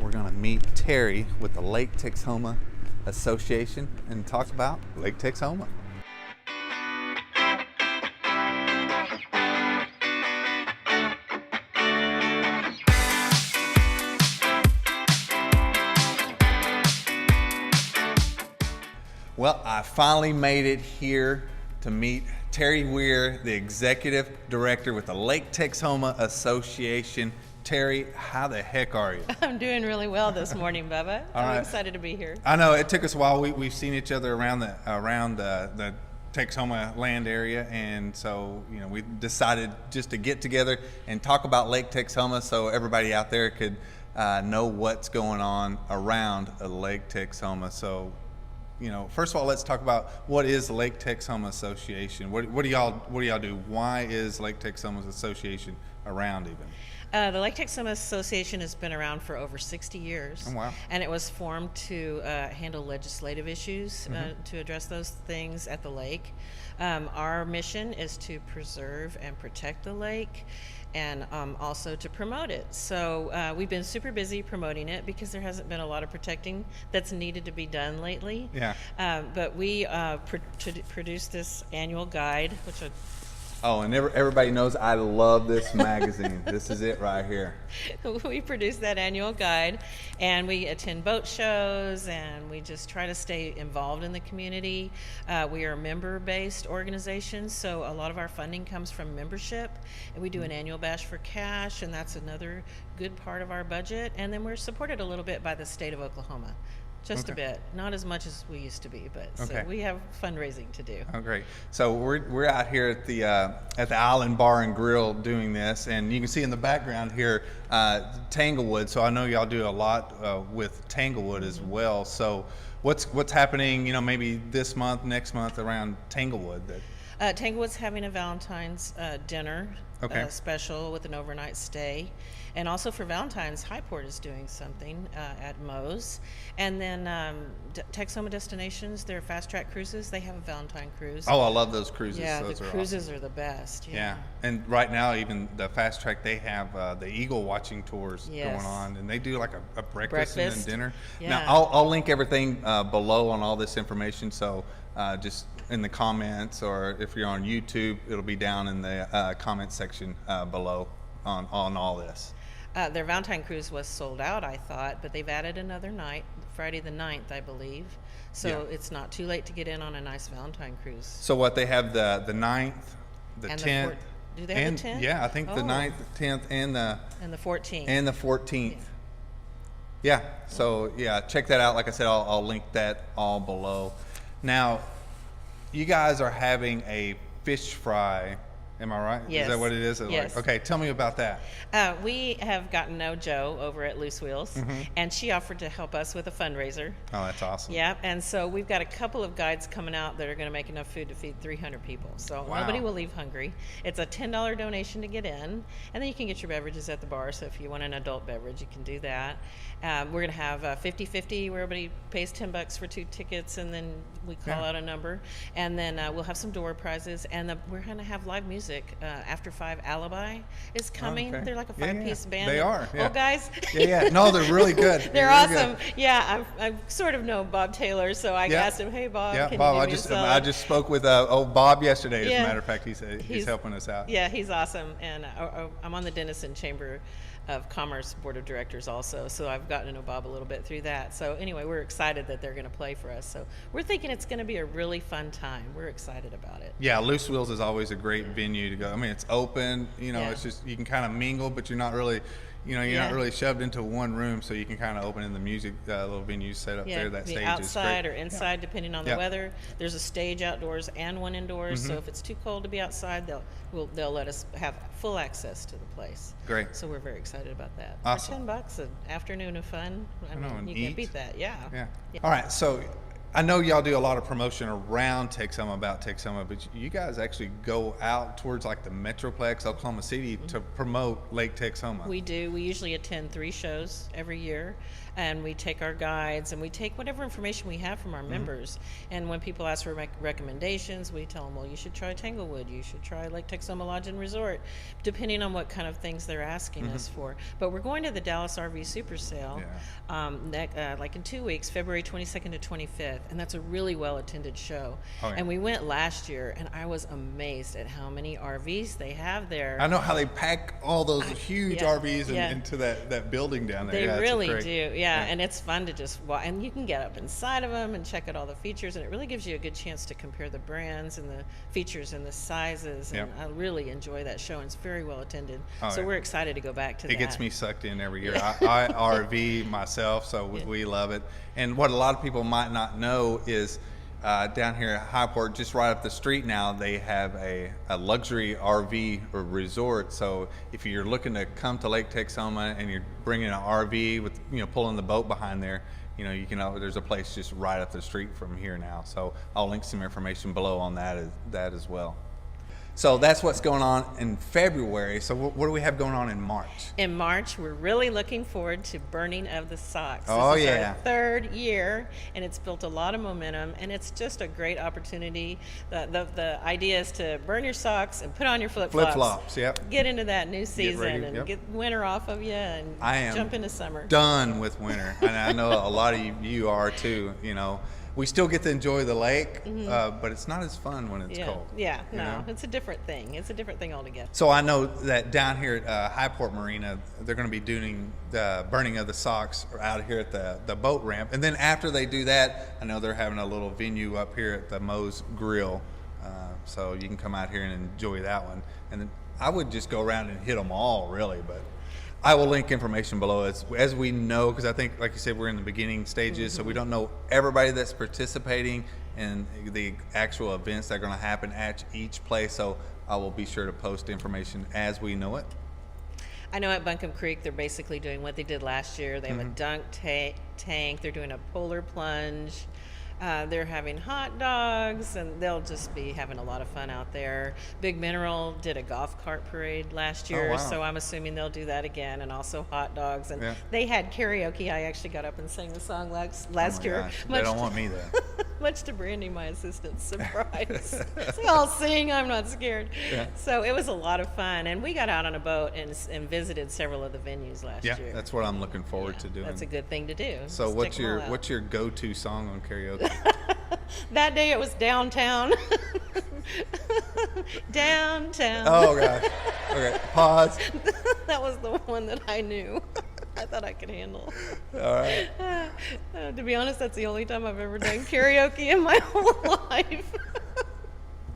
we're going to meet Terri with the Lake Texoma Association and talk about Lake Texoma. Well, I finally made it here to meet Terri Weir, the Executive Director with the Lake Texoma Association. Terri, how the heck are you? I'm doing really well this morning, Bubba. I'm excited to be here. I know it took us a while. We've seen each other around the Texoma land area, and so we decided just to get together and talk about Lake Texoma so everybody out there could know what's going on around Lake Texoma. So, first of all, let's talk about what is the Lake Texoma Association. What do y'all do? Why is Lake Texoma Association around even? The Lake Texoma Association has been around for over 60 years. Oh, wow. And it was formed to handle legislative issues, to address those things at the lake. Our mission is to preserve and protect the lake, and also to promote it. So we've been super busy promoting it because there hasn't been a lot of protecting that's needed to be done lately. Yeah. But we produced this annual guide, which and everybody knows I love this magazine. This is it right here. We produce that annual guide, and we attend boat shows, and we just try to stay involved in the community. We are a member-based organization, so a lot of our funding comes from membership, and we do an annual bash for cash, and that's another good part of our budget. And then we're supported a little bit by the state of Oklahoma. Just a bit, not as much as we used to be, but so we have fundraising to do. Oh, great! So we're out here at the Island Bar and Grill doing this, and you can see in the background here Tanglewood. So I know y'all do a lot with Tanglewood as well. So what's happening? Maybe this month, next month around Tanglewood. Tanglewood's having a Valentine's dinner special with an overnight stay. And also for Valentine's, Highport is doing something at Moe's. And then Texoma Destinations, their fast track cruises, they have a Valentine cruise. Oh, I love those cruises. Yeah, those the are cruises awesome. are the best. Yeah, and right now even the fast track, they have the eagle watching tours going on, and they do like a breakfast and then dinner. Yeah. Now I'll link everything below on all this information, so just in the comments, or if you're on YouTube, it'll be down in the comment section below on all this. Their Valentine cruise was sold out, I thought, but they've added another night, Friday the 9th, I believe. So it's not too late to get in on a nice Valentine cruise. So what, they have the 9th, the and 10th. Do they have the 10th? Yeah, I think the 9th, the 10th, and the 14th. And the 14th. Yeah, so check that out. Like I said, I'll link that all below. Now, you guys are having a fish fry. Am I right? Yes. Is that what it is? Yes. Okay, tell me about that. We have gotten to know Jo over at Loose Wheels, and she offered to help us with a fundraiser. Oh, that's awesome. Yeah, and so we've got a couple of guides coming out that are going to make enough food to feed 300 people. So nobody will leave hungry. It's a $10 donation to get in, and then you can get your beverages at the bar. So if you want an adult beverage, you can do that. We're going to have 50-50 where everybody pays $10 for 2 tickets, and then we call out a number. And then we'll have some door prizes, and we're going to have live music. After 5 Alibi is coming. They're like a 5-piece band. They are. Old guys. No, they're really good. They're awesome. Good. Yeah, I sort of know Bob Taylor, so I asked him, "Hey, Bob, can Bob, you do I just spoke with old Bob yesterday. As a matter of fact, he's helping us out. Yeah, he's awesome, and I'm on the Denison Chamber of Commerce Board of Directors also, so I've gotten to know Bob a little bit through that. So anyway, we're excited that they're going to play for us. So we're thinking it's going to be a really fun time. We're excited about it. Yeah, Loose Wheels is always a great venue to go. I mean, it's open. It's just you can kind of mingle, but you're not really. You're not really shoved into one room, so you can kind of open in the music little venue set up there. That stage outside is or inside, depending on the weather. There's a stage outdoors and one indoors. So if it's too cold to be outside, they'll let us have full access to the place. Great. So we're very excited about that. Awesome. For $10, an afternoon of fun. I mean, you can't beat that. Yeah. All right. So I know y'all do a lot of promotion around Texoma about Texoma, but you guys actually go out towards like the Metroplex, Oklahoma City, to promote Lake Texoma. We do. We usually attend 3 shows every year, and we take our guides and we take whatever information we have from our members. And when people ask for recommendations, we tell them, well, you should try Tanglewood, you should try Lake Texoma Lodge and Resort, depending on what kind of things they're asking us for. But we're going to the Dallas RV Super Sale like in 2 weeks, February 22nd to 25th, and that's a really well attended show. And we went last year, and I was amazed at how many RVs they have there. I know how they pack all those huge RVs into that building down there. They really do, and it's fun to just walk, and you can get up inside of them and check out all the features, and it really gives you a good chance to compare the brands and the features and the sizes, and I really enjoy that show, and it's very well attended. So we're excited to go back to that. It gets me sucked in every year. I RV myself, so we love it. And what a lot of people might not know is down here at Highport, just right up the street now, they have a luxury RV or resort. So if you're looking to come to Lake Texoma and you're bringing an RV with, pulling the boat behind there, you can. There's a place just right up the street from here now. So I'll link some information below on that as well. So that's what's going on in February. So what do we have going on in March? In March, we're really looking forward to Burning of the Socks. Oh, this is our 3rd year, and it's built a lot of momentum, and it's just a great opportunity. The idea is to burn your socks and put on your flip-flops. Flip-flops, yep. Get into that new season and get winter off of you and jump into summer. Done with winter. And I know a lot of you are too, We still get to enjoy the lake, but it's not as fun when it's cold. It's a different thing. It's a different thing altogether. So I know that down here at Highport Marina, they're going to be doing the burning of the socks out here at the boat ramp. And then after they do that, I know they're having a little venue up here at the Moe's Grill. So you can come out here and enjoy that one. And then I would just go around and hit them all, really, but I will link information below as we know, because I think, like you said, we're in the beginning stages, so we don't know everybody that's participating in the actual events that are going to happen at each place. So I will be sure to post information as we know it. I know at Buncombe Creek, they're basically doing what they did last year. They have a dunk tank. They're doing a polar plunge. They're having hot dogs, and they'll just be having a lot of fun out there. Big Mineral did a golf cart parade last year, so I'm assuming they'll do that again, and also hot dogs. And they had karaoke. I actually got up and sang the song last year. Gosh, they don't want me there. Much to Brandy, my assistant's surprise. So I'll sing, I'm not scared. So it was a lot of fun, and we got out on a boat and visited several of the venues last year. Yeah, that's what I'm looking forward to doing. That's a good thing to do. So what's your go-to song on karaoke? That day it was Downtown. Downtown. Oh, gosh. Okay, pause. That was the one that I knew. I thought I could handle. All right. To be honest, that's the only time I've ever done karaoke in my whole life.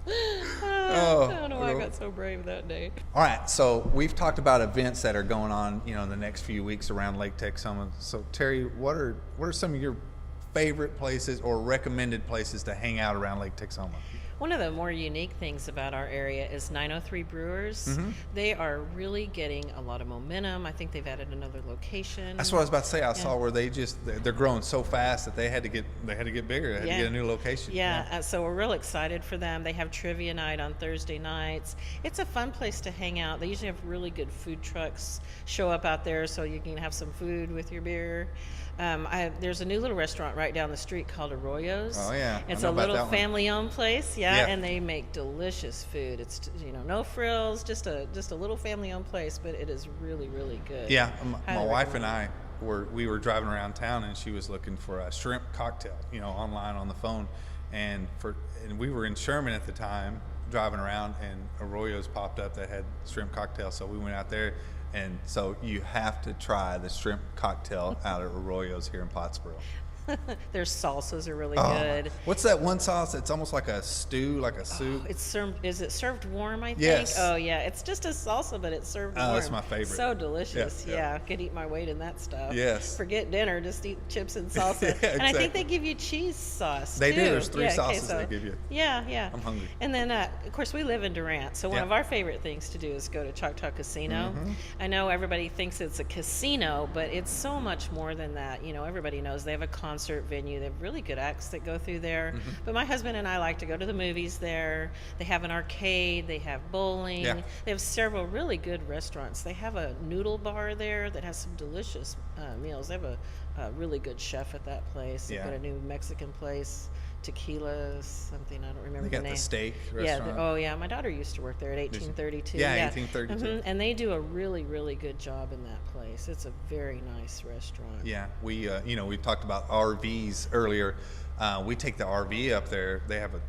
I don't know why I got so brave that day. All right, so we've talked about events that are going on, in the next few weeks around Lake Texoma. So Terri, what are some of your favorite places or recommended places to hang out around Lake Texoma? One of the more unique things about our area is 903 Brewers. They are really getting a lot of momentum. I think they've added another location. That's what I was about to say. I saw where they're growing so fast that they had to get bigger. They had to get a new location. So we're real excited for them. They have trivia night on Thursday nights. It's a fun place to hang out. They usually have really good food trucks show up out there, so you can have some food with your beer. There's a new little restaurant right down the street called Arroyo's. Oh yeah, it's a little family-owned place. And they make delicious food. It's no frills, just a little family-owned place, but it is really, really good. Yeah, my wife and I we were driving around town, and she was looking for a shrimp cocktail, online on the phone, and we were in Sherman at the time driving around, and Arroyo's popped up that had shrimp cocktail, so we went out there. And so you have to try the shrimp cocktail out at Arroyo's here in Pottsboro. Their salsas are really good. What's that one sauce? It's almost like a stew, like a soup. Is it served warm, I think? Yes. Oh, yeah. It's just a salsa, but it's served warm. Oh, that's my favorite. So delicious. Yeah. Could eat my weight in that stuff. Yes. Forget dinner, just eat chips and salsa. And I think they give you cheese sauce, They too. do. There's 3 sauces they give you. Yeah. I'm hungry. And then, of course, we live in Durant, so one of our favorite things to do is go to Choctaw Casino. I know everybody thinks it's a casino, but it's so much more than that. Everybody knows they have a concert venue. They have really good acts that go through there. But my husband and I like to go to the movies there. They have an arcade. They have bowling. Yeah. They have several really good restaurants. They have a noodle bar there that has some delicious meals. They have a really good chef at that place. They've Yeah. got a new Mexican place. Tequila something, I don't remember They the got name. the steak Yeah, restaurant. oh yeah, my daughter used to work there at 1832. Yeah, 1832. And they do a really, really good job in that place. It's a very nice restaurant. Yeah, we we talked about RVs earlier. We take the RV up there. They have an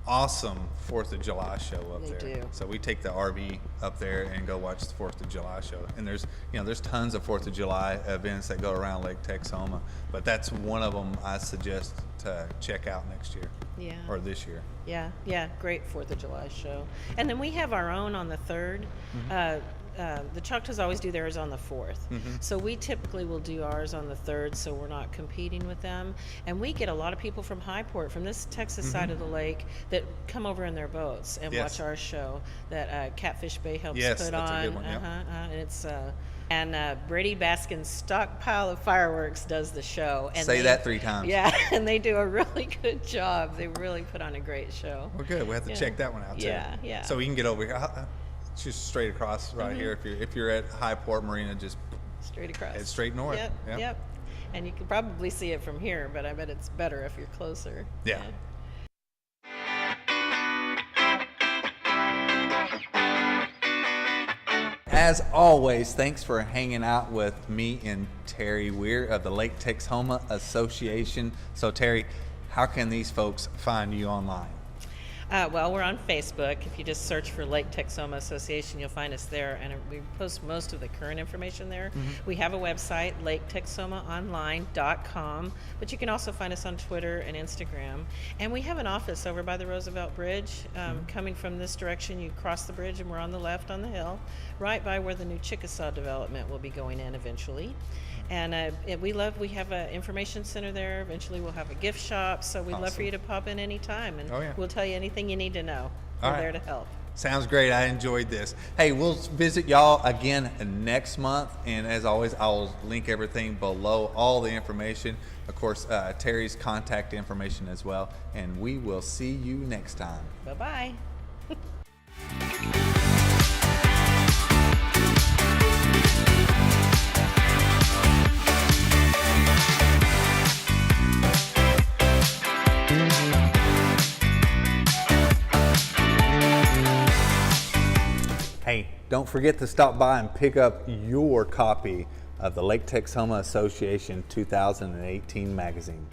awesome 4th of July show up They there. do. So we take the RV up there and go watch the 4th of July show. And there's tons of 4th of July events that go around Lake Texoma, but that's one of them I suggest to check out next year. Yeah. Or this year. Yeah, great 4th of July show. And then we have our own on the 3rd. The Choctaws always do theirs on the 4th. So we typically will do ours on the 3rd, so we're not competing with them. And we get a lot of people from Highport, from this Texas side of the lake, that come over in their boats and Yes. watch our show that Catfish Bay helps Yes, put that's on. a good one, yep. And it's Brady Baskin's Stockpile of Fireworks does the show. And Say that 3 times. Yeah, and they do a really good job. They really put on a great show. Well, good. We have to check that one out too. Yeah. So we can get over here. It's just straight across right here. If you're at Highport Marina, just Straight across. head straight north. Yep. And you can probably see it from here, but I bet it's better if you're closer. Yeah. As always, thanks for hanging out with me and Terri Weir of the Lake Texoma Association. So Terri, how can these folks find you online? Well, we're on Facebook. If you just search for Lake Texoma Association, you'll find us there, and we post most of the current information there. We have a website, laketexomaonline.com, but you can also find us on Twitter and Instagram. And we have an office over by the Roosevelt Bridge. Coming from this direction, you cross the bridge, and we're on the left on the hill, right by where the new Chickasaw development will be going in eventually. And we have an information center there. Eventually we'll have a gift shop, so we'd love for you to pop in anytime, and we'll tell you anything you need to know. We're there to help. Sounds great. I enjoyed this. Hey, we'll visit y'all again next month, and as always, I will link everything below, all the information. Of course, Terri's contact information as well, and we will see you next time. Bye-bye. Hey, don't forget to stop by and pick up your copy of the Lake Texoma Association 2018 magazine.